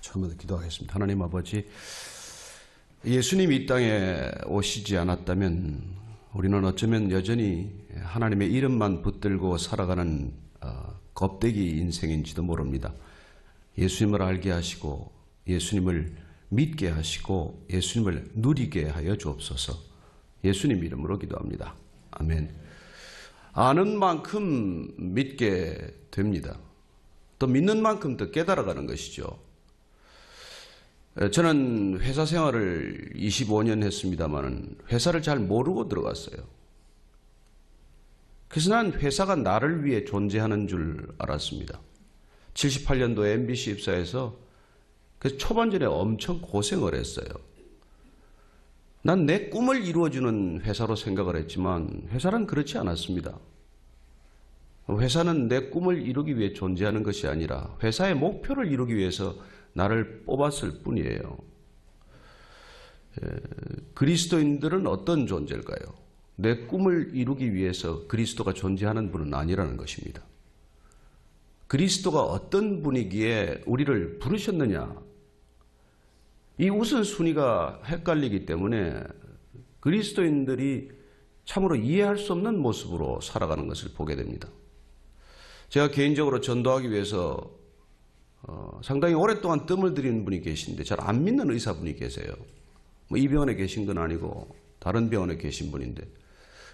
처음부터 기도하겠습니다. 하나님 아버지, 예수님이 이 땅에 오시지 않았다면 우리는 어쩌면 여전히 하나님의 이름만 붙들고 살아가는 겁대기 인생인지도 모릅니다. 예수님을 알게 하시고 예수님을 믿게 하시고 예수님을 누리게 하여 주옵소서. 예수님 이름으로 기도합니다. 아멘. 아는 만큼 믿게 됩니다. 또 믿는 만큼 더 깨달아가는 것이죠. 저는 회사 생활을 25년 했습니다만 회사를 잘 모르고 들어갔어요. 그래서 난 회사가 나를 위해 존재하는 줄 알았습니다. 78년도에 MBC 입사해서 그래서 초반전에 엄청 고생을 했어요. 난 내 꿈을 이루어주는 회사로 생각을 했지만 회사는 그렇지 않았습니다. 회사는 내 꿈을 이루기 위해 존재하는 것이 아니라 회사의 목표를 이루기 위해서 나를 뽑았을 뿐이에요. 그리스도인들은 어떤 존재일까요? 내 꿈을 이루기 위해서 그리스도가 존재하는 분은 아니라는 것입니다. 그리스도가 어떤 분이기에 우리를 부르셨느냐? 이 우선순위가 헷갈리기 때문에 그리스도인들이 참으로 이해할 수 없는 모습으로 살아가는 것을 보게 됩니다. 제가 개인적으로 전도하기 위해서 상당히 오랫동안 뜸을 들이는 분이 계신데 잘 안 믿는 의사분이 계세요. 이 병원에 계신 건 아니고 다른 병원에 계신 분인데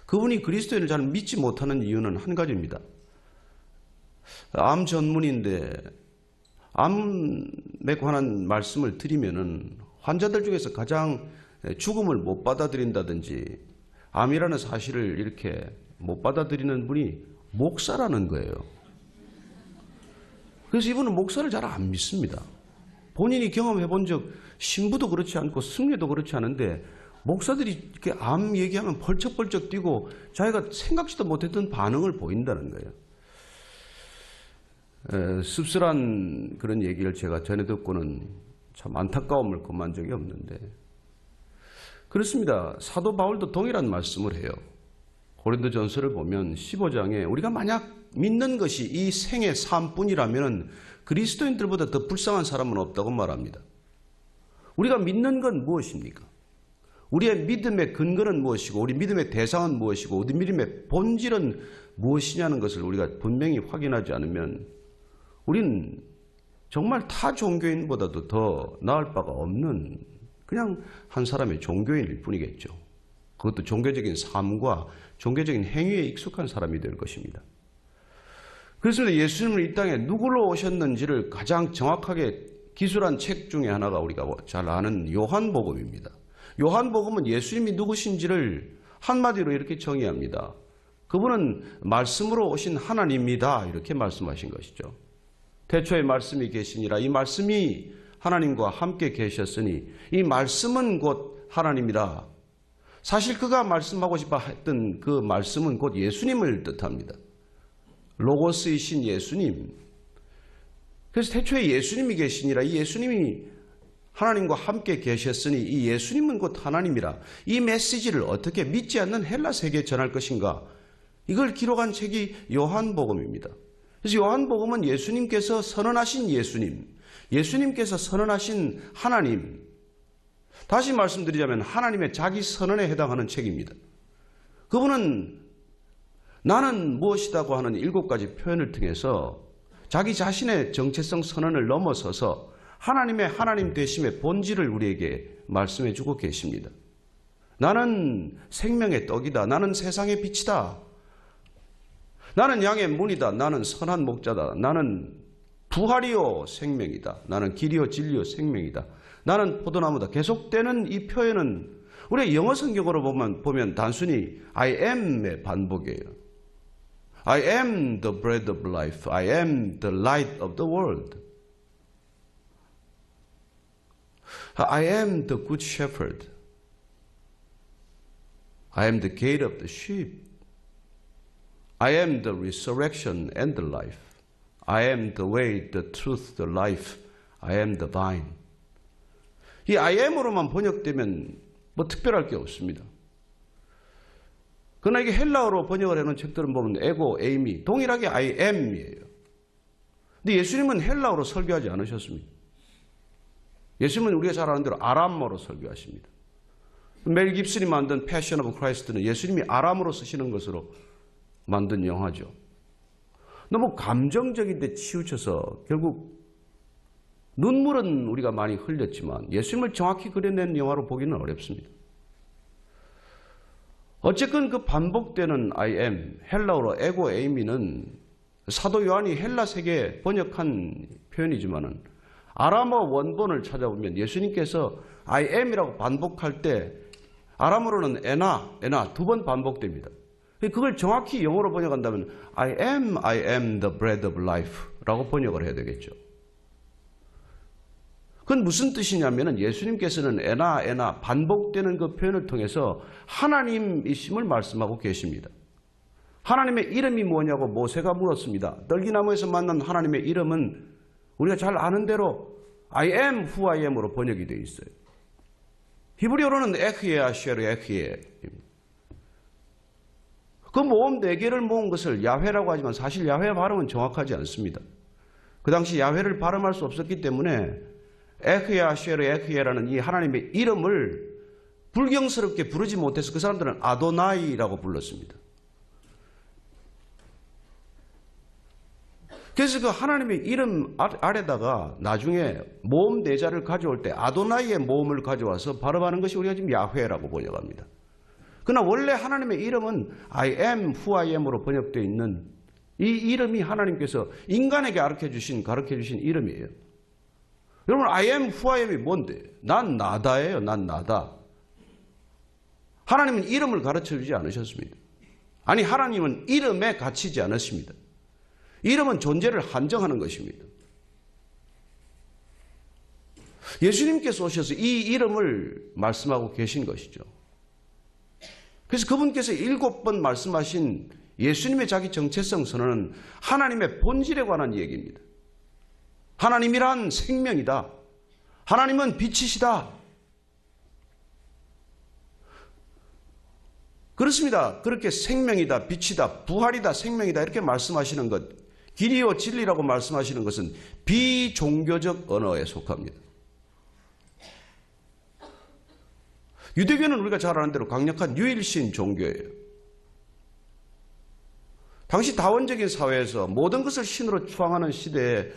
그분이 그리스도인을 잘 믿지 못하는 이유는 한 가지입니다. 암 전문인데 암에 관한 말씀을 드리면은 환자들 중에서 가장 죽음을 못 받아들인다든지 암이라는 사실을 이렇게 못 받아들이는 분이 목사라는 거예요. 그래서 이분은 목사를 잘 안 믿습니다. 본인이 경험해 본 적 신부도 그렇지 않고 승려도 그렇지 않은데 목사들이 이렇게 암 얘기하면 벌쩍벌쩍 뛰고 자기가 생각지도 못했던 반응을 보인다는 거예요. 씁쓸한 그런 얘기를 제가 전해 듣고는 참 안타까움을 금한 적이 없는데 그렇습니다. 사도 바울도 동일한 말씀을 해요. 고린도전서를 보면 15장에 우리가 만약 믿는 것이 이 생의 삶뿐이라면 그리스도인들보다 더 불쌍한 사람은 없다고 말합니다. 우리가 믿는 건 무엇입니까? 우리의 믿음의 근거는 무엇이고 우리 믿음의 대상은 무엇이고 우리 믿음의 본질은 무엇이냐는 것을 우리가 분명히 확인하지 않으면 우리는 정말 타 종교인보다도 더 나을 바가 없는 그냥 한 사람의 종교인일 뿐이겠죠. 그것도 종교적인 삶과 종교적인 행위에 익숙한 사람이 될 것입니다. 그래서 예수님은 이 땅에 누구로 오셨는지를 가장 정확하게 기술한 책 중에 하나가 우리가 잘 아는 요한복음입니다. 요한복음은 예수님이 누구신지를 한마디로 이렇게 정의합니다. 그분은 말씀으로 오신 하나님이다 이렇게 말씀하신 것이죠. 태초에 말씀이 계시니라 이 말씀이 하나님과 함께 계셨으니 이 말씀은 곧 하나님이라. 사실 그가 말씀하고 싶어 했던 그 말씀은 곧 예수님을 뜻합니다. 로고스이신 예수님. 그래서 태초에 예수님이 계시니라 이 예수님이 하나님과 함께 계셨으니 이 예수님은 곧 하나님이라. 이 메시지를 어떻게 믿지 않는 헬라 세계에 전할 것인가? 이걸 기록한 책이 요한복음입니다. 그래서 요한복음은 예수님께서 선언하신 예수님, 예수님께서 선언하신 하나님, 다시 말씀드리자면 하나님의 자기 선언에 해당하는 책입니다. 그분은 나는 무엇이다고 하는 7가지 표현을 통해서 자기 자신의 정체성 선언을 넘어서서 하나님의 하나님 되심의 본질을 우리에게 말씀해 주고 계십니다. 나는 생명의 떡이다. 나는 세상의 빛이다. 나는 양의 문이다. 나는 선한 목자다. 나는 부활이요 생명이다. 나는 길이요 진리요 생명이다. 나는 포도나무다. 계속되는 이 표현은 우리가 영어 성경으로 보면 단순히 I am의 반복이에요. I am the bread of life. I am the light of the world. I am the good shepherd. I am the gate of the sheep. I am the resurrection and the life. I am the way, the truth, the life. I am the vine. 이 I am으로만 번역되면 뭐 특별할 게 없습니다. 그러나 이게 헬라어로 번역을 해놓은 책들은 보면 에고, 에이미 동일하게 I am이에요. 근데 예수님은 헬라어로 설교하지 않으셨습니다. 예수님은 우리가 잘 아는 대로 아람어로 설교하십니다. 멜 깁슨이 만든 패션 오브 크라이스트는 예수님이 아람어로 쓰시는 것으로 만든 영화죠. 너무 감정적인데 치우쳐서 결국 눈물은 우리가 많이 흘렸지만 예수님을 정확히 그려낸 영화로 보기는 어렵습니다. 어쨌건 그 반복되는 I am, 헬라어로 에고 에이미는 사도 요한이 헬라 세계에 번역한 표현이지만은 아람어 원본을 찾아보면 예수님께서 I am이라고 반복할 때 아람어로는 에나 두 번 반복됩니다. 그걸 정확히 영어로 번역한다면 I am the bread of life라고 번역을 해야 되겠죠. 그건 무슨 뜻이냐면은 예수님께서는 에나 반복되는 그 표현을 통해서 하나님이심을 말씀하고 계십니다. 하나님의 이름이 뭐냐고 모세가 물었습니다. 떨기나무에서 만난 하나님의 이름은 우리가 잘 아는 대로 I am who I am으로 번역이 되어 있어요. 히브리어로는 에흐예 아시에르 에흐예입니다. 그 모음 4개를 모은 것을 야훼라고 하지만 사실 야훼 발음은 정확하지 않습니다. 그 당시 야훼를 발음할 수 없었기 때문에 에흐예 아시에르 에흐예라는 이 하나님의 이름을 불경스럽게 부르지 못해서 그 사람들은 아도나이라고 불렀습니다. 그래서 그 하나님의 이름 아래다가 나중에 모음 4자를 가져올 때 아도나이의 모음을 가져와서 발음하는 것이 우리가 지금 야훼라고 번역합니다. 그러나 원래 하나님의 이름은 I am who I am으로 번역되어 있는 이 이름이 하나님께서 인간에게 가르쳐 주신 이름이에요. 여러분 I am who I am이 뭔데? 난 나다예요. 난 나다. 하나님은 이름을 가르쳐 주지 않으셨습니다. 아니 하나님은 이름에 갇히지 않으십니다. 이름은 존재를 한정하는 것입니다. 예수님께서 오셔서 이 이름을 말씀하고 계신 것이죠. 그래서 그분께서 7번 말씀하신 예수님의 자기 정체성 선언은 하나님의 본질에 관한 얘기입니다. 하나님이란 생명이다. 하나님은 빛이시다. 그렇습니다. 그렇게 생명이다, 빛이다, 부활이다, 생명이다 이렇게 말씀하시는 것, 길이요 진리라고 말씀하시는 것은 비종교적 언어에 속합니다. 유대교는 우리가 잘 아는 대로 강력한 유일신 종교예요. 당시 다원적인 사회에서 모든 것을 신으로 추앙하는 시대에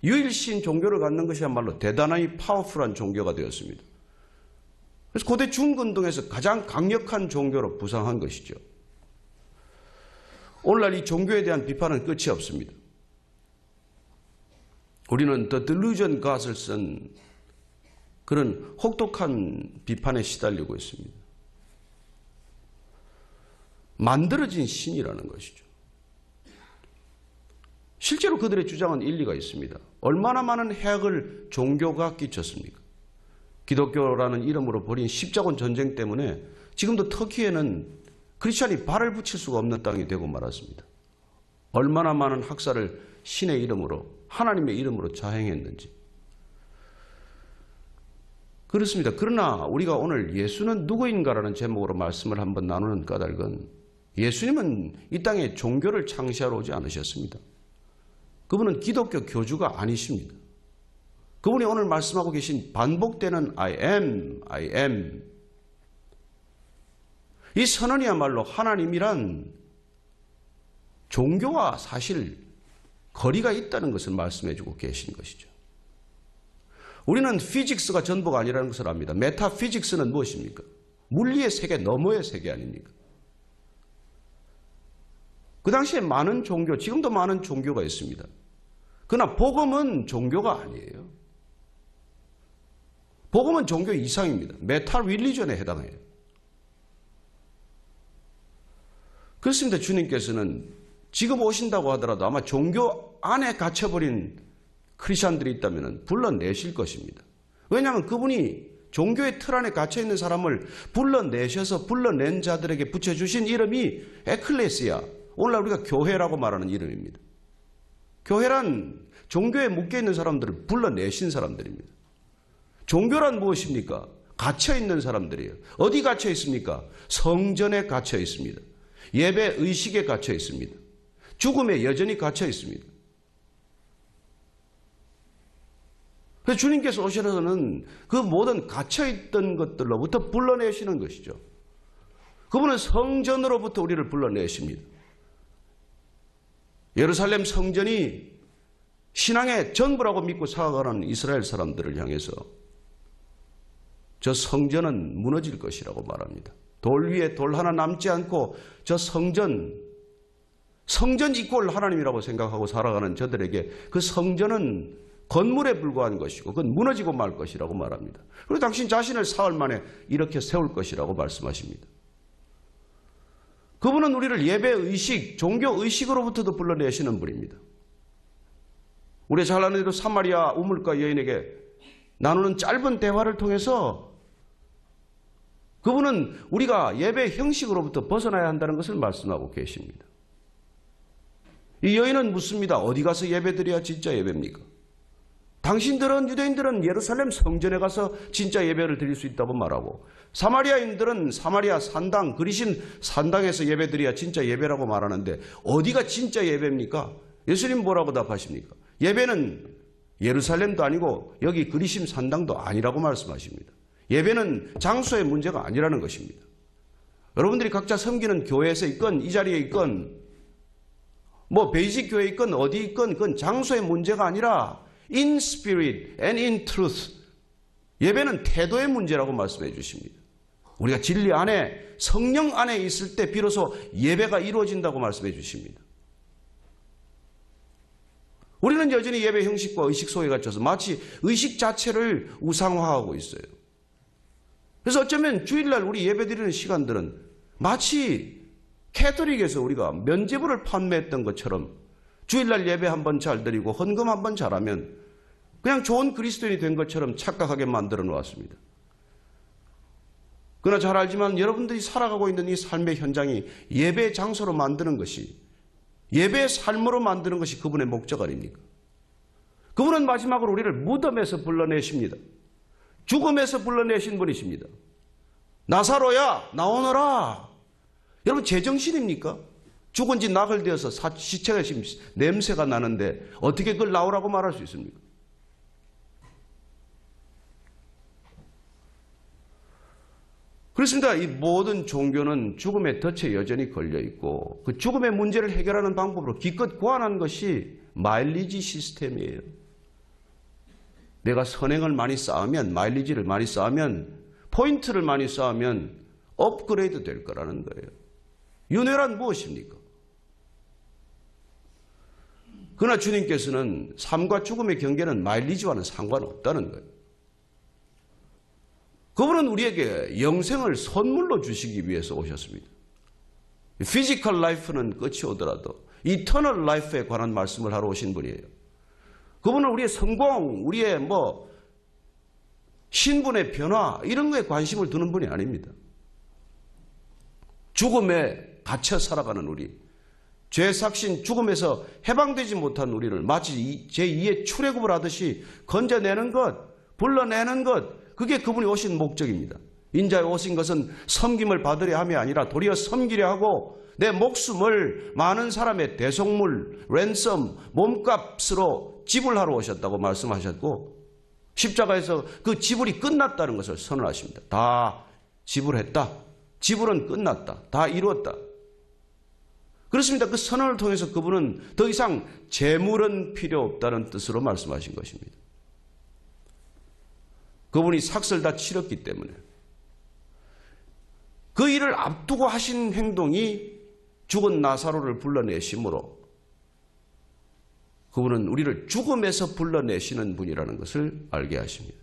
유일신 종교를 갖는 것이야말로 대단히 파워풀한 종교가 되었습니다. 그래서 고대 중근동에서 가장 강력한 종교로 부상한 것이죠. 오늘날 이 종교에 대한 비판은 끝이 없습니다. 우리는 The Delusion God을 쓴 그런 혹독한 비판에 시달리고 있습니다. 만들어진 신이라는 것이죠. 실제로 그들의 주장은 일리가 있습니다. 얼마나 많은 해악을 종교가 끼쳤습니까? 기독교라는 이름으로 벌인 십자군 전쟁 때문에 지금도 터키에는 크리스찬이 발을 붙일 수가 없는 땅이 되고 말았습니다. 얼마나 많은 학살을 신의 이름으로, 하나님의 이름으로 자행했는지. 그렇습니다. 그러나 우리가 오늘 예수는 누구인가라는 제목으로 말씀을 한번 나누는 까닭은 예수님은 이 땅에 종교를 창시하러 오지 않으셨습니다. 그분은 기독교 교주가 아니십니다. 그분이 오늘 말씀하고 계신 반복되는 I am 이 선언이야말로 하나님이란 종교와 사실 거리가 있다는 것을 말씀해 주고 계신 것이죠. 우리는 피직스가 전부가 아니라는 것을 압니다. 메타피직스는 무엇입니까? 물리의 세계 너머의 세계 아닙니까? 그 당시에 많은 종교, 지금도 많은 종교가 있습니다. 그러나 복음은 종교가 아니에요. 복음은 종교 이상입니다. 메타 릴리전에 해당해요. 그렇습니다. 주님께서는 지금 오신다고 하더라도 아마 종교 안에 갇혀버린 크리스찬들이 있다면 불러내실 것입니다. 왜냐하면 그분이 종교의 틀 안에 갇혀있는 사람을 불러내셔서 불러낸 자들에게 붙여주신 이름이 에클레시아, 오늘날 우리가 교회라고 말하는 이름입니다. 교회란 종교에 묶여있는 사람들을 불러내신 사람들입니다. 종교란 무엇입니까? 갇혀있는 사람들이에요. 어디 갇혀 있습니까? 성전에 갇혀 있습니다. 예배 의식에 갇혀 있습니다. 죽음에 여전히 갇혀 있습니다. 그래서 주님께서 오셔서는 그 모든 갇혀있던 것들로부터 불러내시는 것이죠. 그분은 성전으로부터 우리를 불러내십니다. 예루살렘 성전이 신앙의 전부라고 믿고 살아가는 이스라엘 사람들을 향해서 저 성전은 무너질 것이라고 말합니다. 돌 위에 돌 하나 남지 않고 저 성전 이꼴 하나님이라고 생각하고 살아가는 저들에게 그 성전은 건물에 불과한 것이고 그건 무너지고 말 것이라고 말합니다. 그리고 당신 자신을 사흘 만에 이렇게 세울 것이라고 말씀하십니다. 그분은 우리를 예배의식, 종교의식으로부터도 불러내시는 분입니다. 우리가 잘 아는 대로 사마리아 우물가 여인에게 나누는 짧은 대화를 통해서 그분은 우리가 예배 형식으로부터 벗어나야 한다는 것을 말씀하고 계십니다. 이 여인은 묻습니다. 어디 가서 예배드려야 진짜 예배입니까? 당신들은, 유대인들은 예루살렘 성전에 가서 진짜 예배를 드릴 수 있다고 말하고 사마리아인들은 사마리아 산당, 그리신 산당에서 예배드려야 진짜 예배라고 말하는데 어디가 진짜 예배입니까? 예수님 뭐라고 답하십니까? 예배는 예루살렘도 아니고 여기 그리심 산당도 아니라고 말씀하십니다. 예배는 장소의 문제가 아니라는 것입니다. 여러분들이 각자 섬기는 교회에서 있건 이 자리에 있건 뭐 베이직 교회에 있건 어디 있건 그건 장소의 문제가 아니라 in spirit and in truth. 예배는 태도의 문제라고 말씀해 주십니다. 우리가 진리 안에 성령 안에 있을 때 비로소 예배가 이루어진다고 말씀해 주십니다. 우리는 여전히 예배 형식과 의식 속에 갇혀서 마치 의식 자체를 우상화하고 있어요. 그래서 어쩌면 주일날 우리 예배드리는 시간들은 마치 캐톨릭에서 우리가 면죄부를 판매했던 것처럼 주일날 예배 한번 잘 드리고 헌금 한번 잘하면 그냥 좋은 그리스도인이 된 것처럼 착각하게 만들어 놓았습니다. 그러나 잘 알지만 여러분들이 살아가고 있는 이 삶의 현장이 예배 장소로 만드는 것이, 예배의 삶으로 만드는 것이 그분의 목적 아닙니까? 그분은 마지막으로 우리를 무덤에서 불러내십니다. 죽음에서 불러내신 분이십니다. 나사로야 나오너라. 여러분 제정신입니까? 죽은 지 나흘 되어서 시체가 지금 냄새가 나는데 어떻게 그걸 나오라고 말할 수 있습니까? 그렇습니다. 이 모든 종교는 죽음의 덫에 여전히 걸려있고 그 죽음의 문제를 해결하는 방법으로 기껏 고안한 것이 마일리지 시스템이에요. 내가 선행을 많이 쌓으면, 마일리지를 많이 쌓으면, 포인트를 많이 쌓으면 업그레이드 될 거라는 거예요. 윤회란 무엇입니까? 그러나 주님께서는 삶과 죽음의 경계는 마일리지와는 상관없다는 거예요. 그분은 우리에게 영생을 선물로 주시기 위해서 오셨습니다. 피지컬 라이프는 끝이 오더라도 이터널 라이프에 관한 말씀을 하러 오신 분이에요. 그분은 우리의 성공, 우리의 신분의 변화 이런 거에 관심을 두는 분이 아닙니다. 죽음에 갇혀 살아가는 우리, 죄 삭신 죽음에서 해방되지 못한 우리를 마치 제2의 출애굽을 하듯이 건져내는 것, 불러내는 것, 그게 그분이 오신 목적입니다. 인자에 오신 것은 섬김을 받으려 함이 아니라 도리어 섬기려 하고 내 목숨을 많은 사람의 대속물, 랜섬, 몸값으로 지불하러 오셨다고 말씀하셨고 십자가에서 그 지불이 끝났다는 것을 선언하십니다. 다 지불했다. 지불은 끝났다. 다 이루었다. 그렇습니다. 그 선언을 통해서 그분은 더 이상 재물은 필요 없다는 뜻으로 말씀하신 것입니다. 그분이 삭슬 다 치렀기 때문에 그 일을 앞두고 하신 행동이 죽은 나사로를 불러내심으로 그분은 우리를 죽음에서 불러내시는 분이라는 것을 알게 하십니다.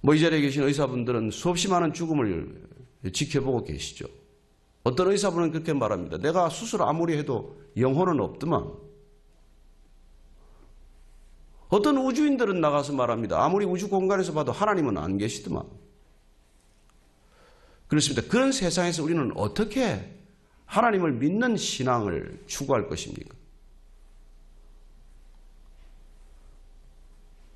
이 자리에 계신 의사분들은 수없이 많은 죽음을 지켜보고 계시죠. 어떤 의사분은 그렇게 말합니다. 내가 수술 아무리 해도 영혼은 없더만. 어떤 우주인들은 나가서 말합니다. 아무리 우주 공간에서 봐도 하나님은 안 계시더만. 그렇습니다. 그런 세상에서 우리는 어떻게 하나님을 믿는 신앙을 추구할 것입니까?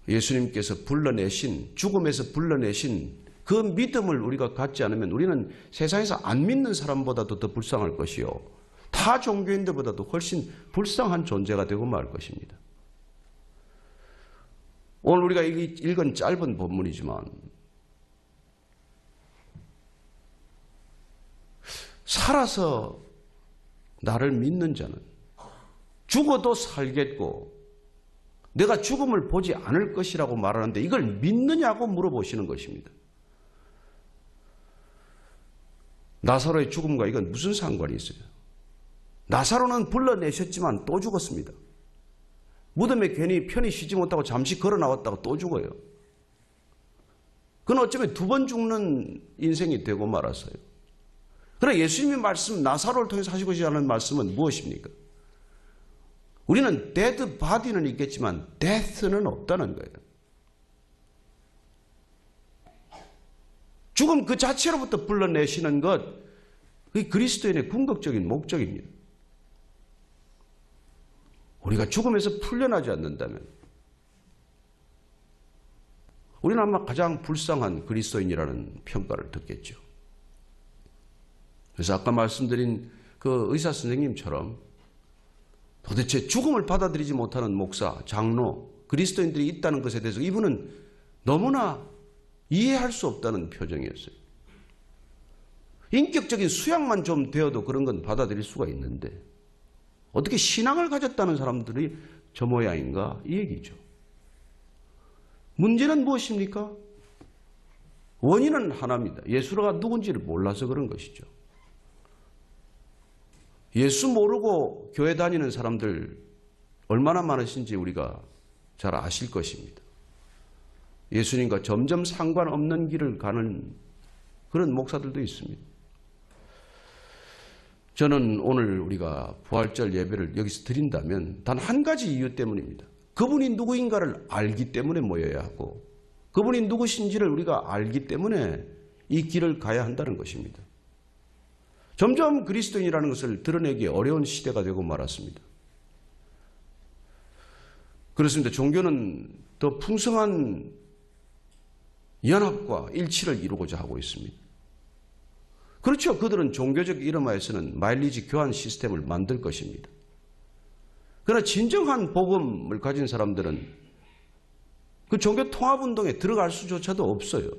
예수님께서 불러내신, 죽음에서 불러내신 그 믿음을 우리가 갖지 않으면 우리는 세상에서 안 믿는 사람보다도 더 불쌍할 것이요, 타 종교인들보다도 훨씬 불쌍한 존재가 되고 말 것입니다. 오늘 우리가 읽은 짧은 본문이지만 살아서 나를 믿는 자는 죽어도 살겠고 내가 죽음을 보지 않을 것이라고 말하는데 이걸 믿느냐고 물어보시는 것입니다. 나사로의 죽음과 이건 무슨 상관이 있어요? 나사로는 불러내셨지만 또 죽었습니다. 무덤에 괜히 편히 쉬지 못하고 잠시 걸어 나왔다가 또 죽어요. 그건 어쩌면 두 번 죽는 인생이 되고 말았어요. 그러나 예수님이 말씀, 나사로를 통해서 하시고자 하는 말씀은 무엇입니까? 우리는 데드 바디는 있겠지만 데스는 없다는 거예요. 죽음 그 자체로부터 불러내시는 것, 그게 그리스도인의 궁극적인 목적입니다. 우리가 죽음에서 풀려나지 않는다면 우리는 아마 가장 불쌍한 그리스도인이라는 평가를 듣겠죠. 그래서 아까 말씀드린 그 의사 선생님처럼 도대체 죽음을 받아들이지 못하는 목사, 장로, 그리스도인들이 있다는 것에 대해서 이분은 너무나 이해할 수 없다는 표정이었어요. 인격적인 수양만 좀 되어도 그런 건 받아들일 수가 있는데 어떻게 신앙을 가졌다는 사람들이 저 모양인가 이 얘기죠. 문제는 무엇입니까? 원인은 하나입니다. 예수가 누군지를 몰라서 그런 것이죠. 예수 모르고 교회 다니는 사람들 얼마나 많으신지 우리가 잘 아실 것입니다. 예수님과 점점 상관없는 길을 가는 그런 목사들도 있습니다. 저는 오늘 우리가 부활절 예배를 여기서 드린다면 단 한 가지 이유 때문입니다. 그분이 누구인가를 알기 때문에 모여야 하고 그분이 누구신지를 우리가 알기 때문에 이 길을 가야 한다는 것입니다. 점점 그리스도인이라는 것을 드러내기 어려운 시대가 되고 말았습니다. 그렇습니다. 종교는 더 풍성한 연합과 일치를 이루고자 하고 있습니다. 그렇죠. 그들은 종교적 이름하에서는 마일리지 교환 시스템을 만들 것입니다. 그러나 진정한 복음을 가진 사람들은 그 종교 통합운동에 들어갈 수조차도 없어요.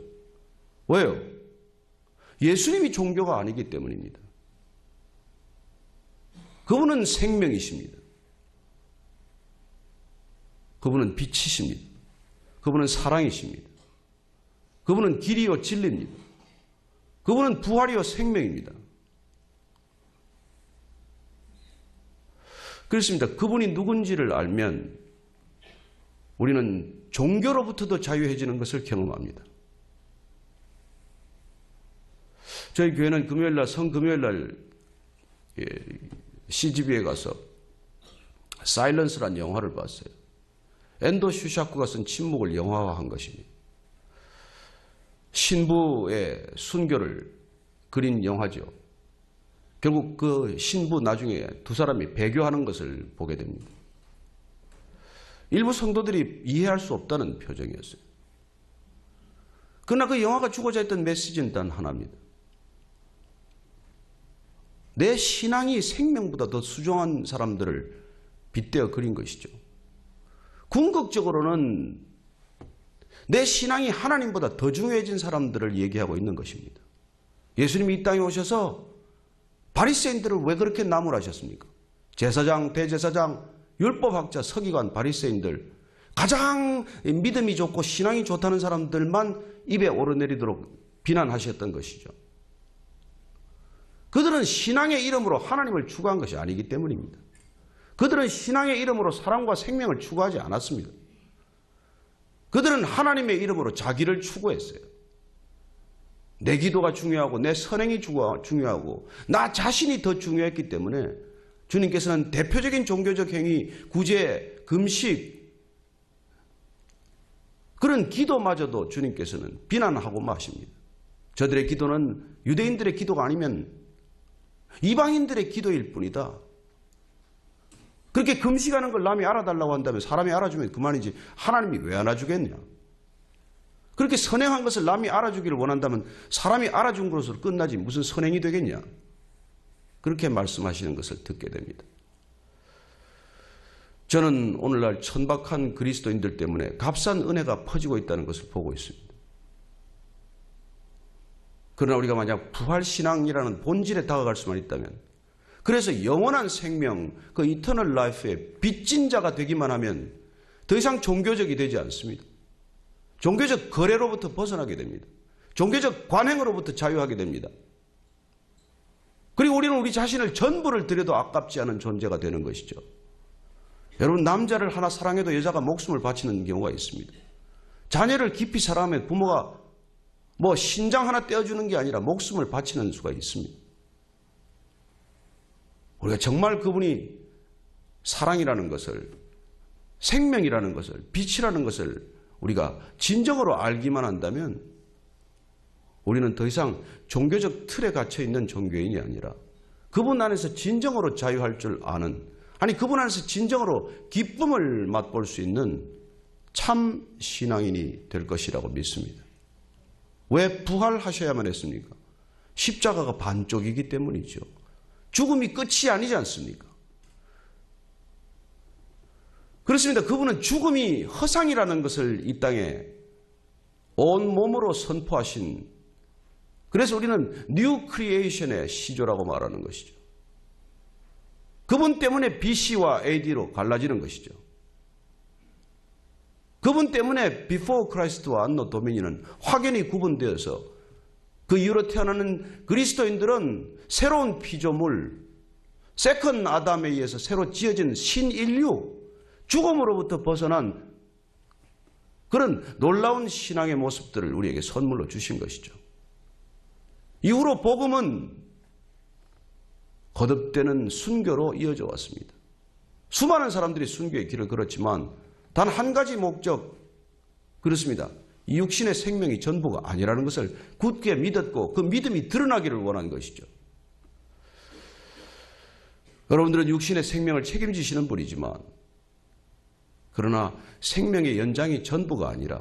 왜요? 예수님이 종교가 아니기 때문입니다. 그분은 생명이십니다. 그분은 빛이십니다. 그분은 사랑이십니다. 그분은 길이요 진리입니다. 그분은 부활이요 생명입니다. 그렇습니다. 그분이 누군지를 알면 우리는 종교로부터도 자유해지는 것을 경험합니다. 저희 교회는 금요일날 성금요일날 CGV에 가서 사일런스라는 영화를 봤어요. 엔도 슈샤크가 쓴 침묵을 영화화한 것입니다. 신부의 순교를 그린 영화죠. 결국 그 신부 나중에 두 사람이 배교하는 것을 보게 됩니다. 일부 성도들이 이해할 수 없다는 표정이었어요. 그러나 그 영화가 주고자 했던 메시지는 단 하나입니다. 내 신앙이 생명보다 더 수종한 사람들을 빗대어 그린 것이죠. 궁극적으로는 내 신앙이 하나님보다 더 중요해진 사람들을 얘기하고 있는 것입니다. 예수님이 이 땅에 오셔서 바리새인들을 왜 그렇게 나무라셨습니까? 제사장, 대제사장, 율법학자, 서기관, 바리새인들 가장 믿음이 좋고 신앙이 좋다는 사람들만 입에 오르내리도록 비난하셨던 것이죠. 그들은 신앙의 이름으로 하나님을 추구한 것이 아니기 때문입니다. 그들은 신앙의 이름으로 사랑과 생명을 추구하지 않았습니다. 그들은 하나님의 이름으로 자기를 추구했어요. 내 기도가 중요하고 내 선행이 중요하고 나 자신이 더 중요했기 때문에 주님께서는 대표적인 종교적 행위, 구제, 금식 그런 기도마저도 주님께서는 비난하고 마십니다. 저들의 기도는 유대인들의 기도가 아니면 이방인들의 기도일 뿐이다. 그렇게 금식하는 걸 남이 알아달라고 한다면 사람이 알아주면 그만이지 하나님이 왜 알아주겠냐. 그렇게 선행한 것을 남이 알아주기를 원한다면 사람이 알아준 것으로 끝나지 무슨 선행이 되겠냐. 그렇게 말씀하시는 것을 듣게 됩니다. 저는 오늘날 천박한 그리스도인들 때문에 값싼 은혜가 퍼지고 있다는 것을 보고 있습니다. 그러나 우리가 만약 부활신앙이라는 본질에 다가갈 수만 있다면, 그래서 영원한 생명, 그 이터널 라이프의 빚진 자가 되기만 하면 더 이상 종교적이 되지 않습니다. 종교적 거래로부터 벗어나게 됩니다. 종교적 관행으로부터 자유하게 됩니다. 그리고 우리는 우리 자신을 전부를 드려도 아깝지 않은 존재가 되는 것이죠. 여러분, 남자를 하나 사랑해도 여자가 목숨을 바치는 경우가 있습니다. 자녀를 깊이 사랑하면 부모가 신장 하나 떼어주는 게 아니라 목숨을 바치는 수가 있습니다. 우리가 정말 그분이 사랑이라는 것을, 생명이라는 것을, 빛이라는 것을 우리가 진정으로 알기만 한다면 우리는 더 이상 종교적 틀에 갇혀 있는 종교인이 아니라 그분 안에서 진정으로 자유할 줄 아는, 아니 그분 안에서 진정으로 기쁨을 맛볼 수 있는 참 신앙인이 될 것이라고 믿습니다. 왜 부활하셔야만 했습니까? 십자가가 반쪽이기 때문이죠. 죽음이 끝이 아니지 않습니까? 그렇습니다. 그분은 죽음이 허상이라는 것을 이 땅에 온 몸으로 선포하신, 그래서 우리는 뉴 크리에이션의 시조라고 말하는 것이죠. 그분 때문에 BC와 AD로 갈라지는 것이죠. 그분 때문에 Before Christ와 Anno Domini는 확연히 구분되어서 그 이후로 태어나는 그리스도인들은 새로운 피조물, 세컨 아담에 의해서 새로 지어진 신인류, 죽음으로부터 벗어난 그런 놀라운 신앙의 모습들을 우리에게 선물로 주신 것이죠. 이후로 복음은 거듭되는 순교로 이어져 왔습니다. 수많은 사람들이 순교의 길을 걸었지만 단 한 가지 목적, 그렇습니다. 이 육신의 생명이 전부가 아니라는 것을 굳게 믿었고 그 믿음이 드러나기를 원한 것이죠. 여러분들은 육신의 생명을 책임지시는 분이지만, 그러나 생명의 연장이 전부가 아니라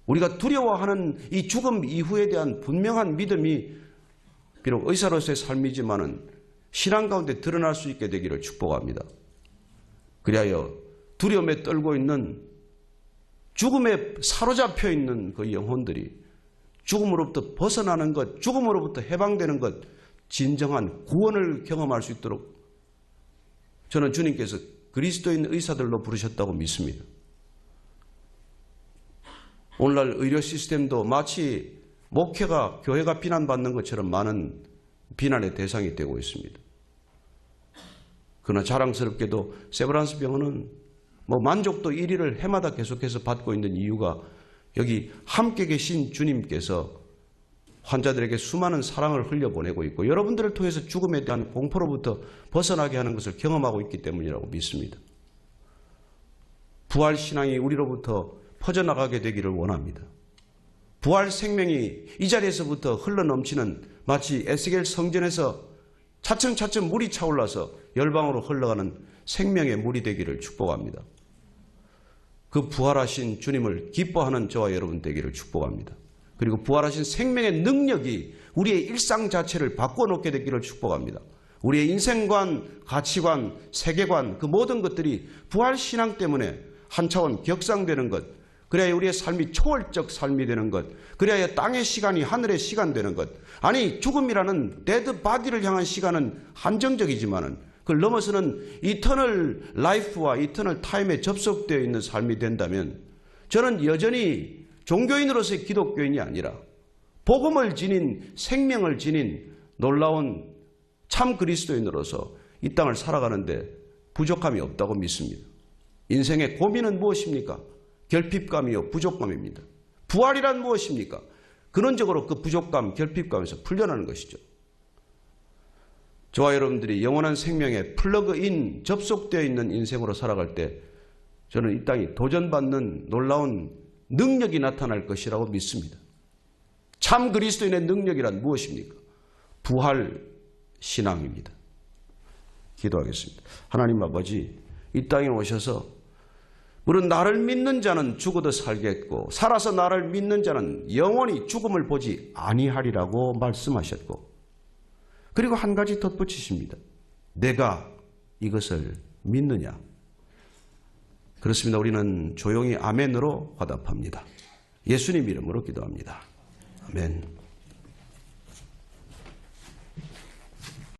우리가 두려워하는 이 죽음 이후에 대한 분명한 믿음이 비록 의사로서의 삶이지만은 신앙 가운데 드러날 수 있게 되기를 축복합니다. 그리하여 두려움에 떨고 있는, 죽음에 사로잡혀 있는 그 영혼들이 죽음으로부터 벗어나는 것, 죽음으로부터 해방되는 것, 진정한 구원을 경험할 수 있도록 저는 주님께서 그리스도인 의사들로 부르셨다고 믿습니다. 오늘날 의료 시스템도 마치 목회가, 교회가 비난받는 것처럼 많은 비난의 대상이 되고 있습니다. 그러나 자랑스럽게도 세브란스 병원은 만족도 1위를 해마다 계속해서 받고 있는 이유가 여기 함께 계신 주님께서 환자들에게 수많은 사랑을 흘려보내고 있고 여러분들을 통해서 죽음에 대한 공포로부터 벗어나게 하는 것을 경험하고 있기 때문이라고 믿습니다. 부활 신앙이 우리로부터 퍼져나가게 되기를 원합니다. 부활 생명이 이 자리에서부터 흘러넘치는, 마치 에스겔 성전에서 차츰차츰 물이 차올라서 열방으로 흘러가는 생명의 물이 되기를 축복합니다. 그 부활하신 주님을 기뻐하는 저와 여러분 되기를 축복합니다. 그리고 부활하신 생명의 능력이 우리의 일상 자체를 바꿔놓게 되기를 축복합니다. 우리의 인생관, 가치관, 세계관, 그 모든 것들이 부활신앙 때문에 한 차원 격상되는 것, 그래야 우리의 삶이 초월적 삶이 되는 것, 그래야 땅의 시간이 하늘의 시간 되는 것. 아니, 죽음이라는 데드 바디를 향한 시간은 한정적이지만은 그걸 넘어서는 이터널 라이프와 이터널 타임에 접속되어 있는 삶이 된다면 저는 여전히 종교인으로서의 기독교인이 아니라 복음을 지닌, 생명을 지닌 놀라운 참 그리스도인으로서 이 땅을 살아가는데 부족함이 없다고 믿습니다. 인생의 고민은 무엇입니까? 결핍감이요, 부족감입니다. 부활이란 무엇입니까? 근원적으로 그 부족감, 결핍감에서 풀려나는 것이죠. 저와 여러분들이 영원한 생명에 플러그인, 접속되어 있는 인생으로 살아갈 때 저는 이 땅이 도전받는 놀라운 능력이 나타날 것이라고 믿습니다. 참 그리스도인의 능력이란 무엇입니까? 부활 신앙입니다. 기도하겠습니다. 하나님 아버지, 이 땅에 오셔서 물론 나를 믿는 자는 죽어도 살겠고 살아서 나를 믿는 자는 영원히 죽음을 보지 아니하리라고 말씀하셨고, 그리고 한 가지 덧붙이십니다. 내가 이것을 믿느냐? 그렇습니다. 우리는 조용히 아멘으로 화답합니다. 예수님 이름으로 기도합니다. 아멘.